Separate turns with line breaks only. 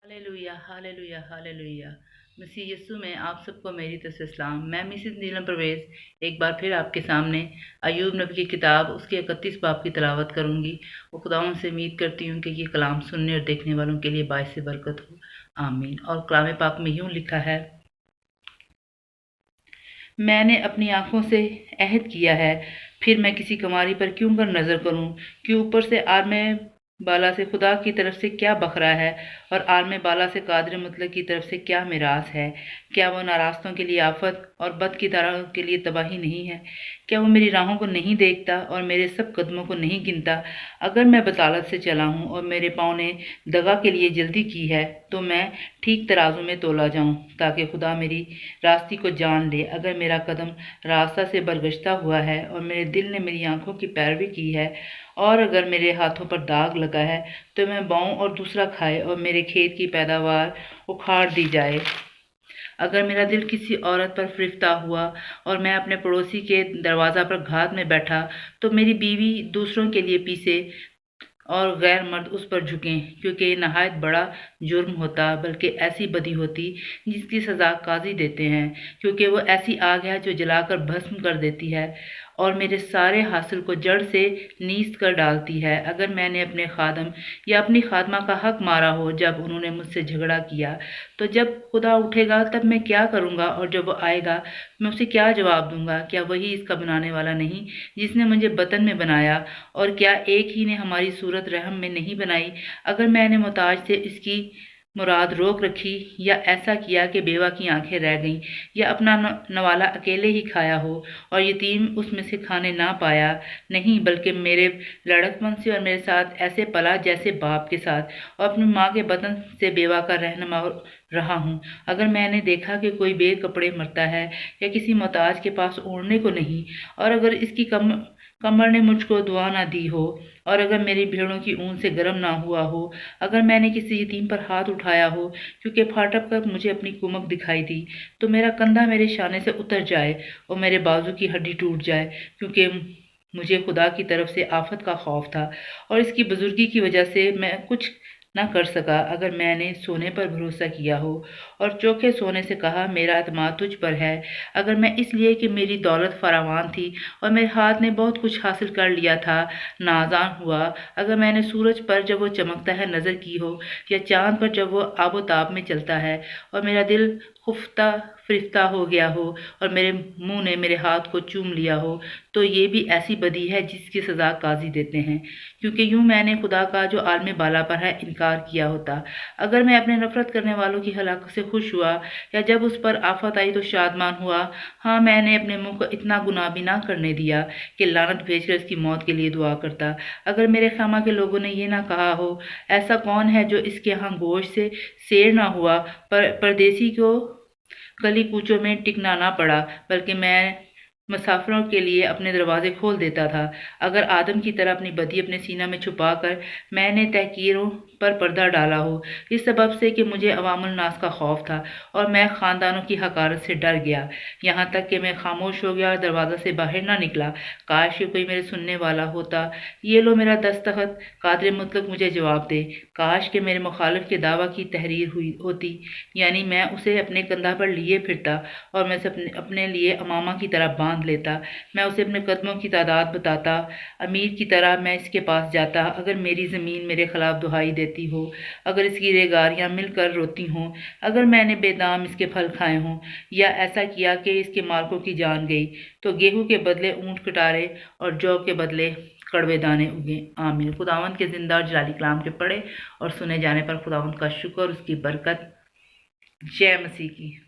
Hallelujah hallelujah hallelujah. मसीह यीशु में आप सबको मेरी तरफ से सलाम। मैं मिसिस नीलम परवेज एक बार फिर आपके सामने अय्यूब नबी की किताब उसके 31 बाब की तिलावत करूंगी। वो खुदावंद से उम्मीद करती हूँ कि ये कलाम सुनने और देखने वालों के लिए बायस बरकत हो। आमीन। और कलाम पाक में यूं लिखा है, मैंने अपनी आंखों से अहद किया है, फिर मैं किसी कुमारी पर क्यों कर नजर करूं कि ऊपर से आलमे बाला से खुदा की तरफ से क्या बखरा है और आलमे बाला से कादर मुतलक की तरफ से क्या मिरास है। क्या वो नारास्तों के लिए आफत और बद की तरह के लिए तबाही नहीं है? क्या वो मेरी राहों को नहीं देखता और मेरे सब कदमों को नहीं गिनता? अगर मैं बसालत से चला हूँ और मेरे पाँव ने दगा के लिए जल्दी की है, तो मैं ठीक तराजू में तोला जाऊं, ताकि खुदा मेरी रास्ते को जान ले। अगर मेरा कदम रास्ता से बरगश्ता हुआ है और मेरे दिल ने मेरी आंखों की पैरवी की है, और अगर मेरे हाथों पर दाग लगा है, तो मैं बाऊं और दूसरा खाए और मेरे खेत की पैदावार उखाड़ दी जाए। अगर मेरा दिल किसी औरत पर फ़िरफ़्ता हुआ और मैं अपने पड़ोसी के दरवाज़ा पर घात में बैठा, तो मेरी बीवी दूसरों के लिए पीसे और गैर मर्द उस पर झुकें, क्योंकि ये नहायत बड़ा जुर्म होता, बल्कि ऐसी बदी होती जिसकी सज़ा काजी देते हैं, क्योंकि वो ऐसी आग है जो जलाकर भस्म कर देती है और मेरे सारे हासिल को जड़ से नीस्त कर डालती है। अगर मैंने अपने खादम या अपनी खादमा का हक मारा हो जब उन्होंने मुझसे झगड़ा किया, तो जब खुदा उठेगा तब मैं क्या करूँगा? और जब वो आएगा मैं उसे क्या जवाब दूंगा? क्या वही इसका बनाने वाला नहीं जिसने मुझे बतन में बनाया? और क्या एक ही ने हमारी सूरत रहम में नहीं बनाई? अगर मैंने मोहताज से इसकी मुराद रोक रखी, या ऐसा किया कि बेवा की आंखें रह गईं, या अपना नवाला अकेले ही खाया हो और यतीम उसमें से खाने ना पाया, नहीं बल्कि मेरे लड़कपन से और मेरे साथ ऐसे पला जैसे बाप के साथ और अपनी माँ के बदन से बेवा का रहनुमा रहा हूँ। अगर मैंने देखा कि कोई बेकपड़े मरता है या किसी मोहताज के पास ओढ़ने को नहीं, और अगर इसकी कमर ने मुझको दुआ ना दी हो, और अगर मेरी भेड़ों की ऊन से गर्म ना हुआ हो, अगर मैंने किसी यतीम पर हाथ उठाया हो क्योंकि फाटक पर मुझे अपनी कुमक दिखाई दी, तो मेरा कंधा मेरे शाने से उतर जाए और मेरे बाजू की हड्डी टूट जाए, क्योंकि मुझे खुदा की तरफ से आफत का खौफ था और इसकी बुजुर्गी की वजह से मैं कुछ ना कर सका। अगर मैंने सोने पर भरोसा किया हो और चोखे सोने से कहा, मेरा एतमाद तुझ पर है, अगर मैं इसलिए कि मेरी दौलत फरावान थी और मेरे हाथ ने बहुत कुछ हासिल कर लिया था नाजान हुआ, अगर मैंने सूरज पर जब वो चमकता है नज़र की हो, या चांद पर जब वो आबोताब में चलता है, और मेरा दिल खुफ्ता फ़रिश्ता हो गया हो और मेरे मुंह ने मेरे हाथ को चूम लिया हो, तो ये भी ऐसी बदी है जिसकी सज़ा काजी देते हैं, क्योंकि यूं मैंने खुदा का जो आलम बाला पर है इनकार किया होता। अगर मैं अपने नफरत करने वालों की हलाकत से खुश हुआ, या जब उस पर आफत आई तो शादमान हुआ, हाँ मैंने अपने मुंह को इतना गुनाह भी ना करने दिया कि लानत भेजकर इसकी मौत के लिए दुआ करता। अगर मेरे खामा के लोगों ने ये ना कहा हो, ऐसा कौन है जो इसके यहाँ गोश्त से सेर ना हुआ, पर परदेसी को गली कूचों में टिकना ना पड़ा, बल्कि मैं मुसाफिरों के लिए अपने दरवाजे खोल देता था। अगर आदम की तरह अपनी बदी अपने सीना में छुपाकर मैंने तहकीरों पर पर्दा डाला हो, इस सबब से कि मुझे अवामुल नास का खौफ था और मैं ख़ानदानों की हकारत से डर गया, यहाँ तक कि मैं खामोश हो गया और दरवाज़ा से बाहर ना निकला। काश ये कोई मेरे सुनने वाला होता। ये लो मेरा दस्तखत, कादर मुतलक मुझे जवाब दे। काश के मेरे मुखालिफ के दावा की तहरीर हुई होती, यानी मैं उसे अपने कंधा पर लिए फिरता और मैं उसे अपने लिए अमामा की तरह बांध लेता। मैं उसे अपने कदमों की तादाद बताता, अमीर की तरह मैं इसके पास जाता। अगर मेरी ज़मीन मेरे खिलाफ दुहाई देती हो, अगर इसकी रेगारियाँ मिलकर रोती हों, अगर मैंने बेदाम इसके फल खाए हों, या ऐसा किया कि इसके मालकों की जान गई, तो गेहूं के बदले ऊँट कटारे और जौ के बदले कड़वे दाने उगे। आमीन। खुदावंद के जिंदा और जलाली कलाम के पढ़े और सुने जाने पर खुदावंद का शुक्र, उसकी बरकत। जय मसीह की।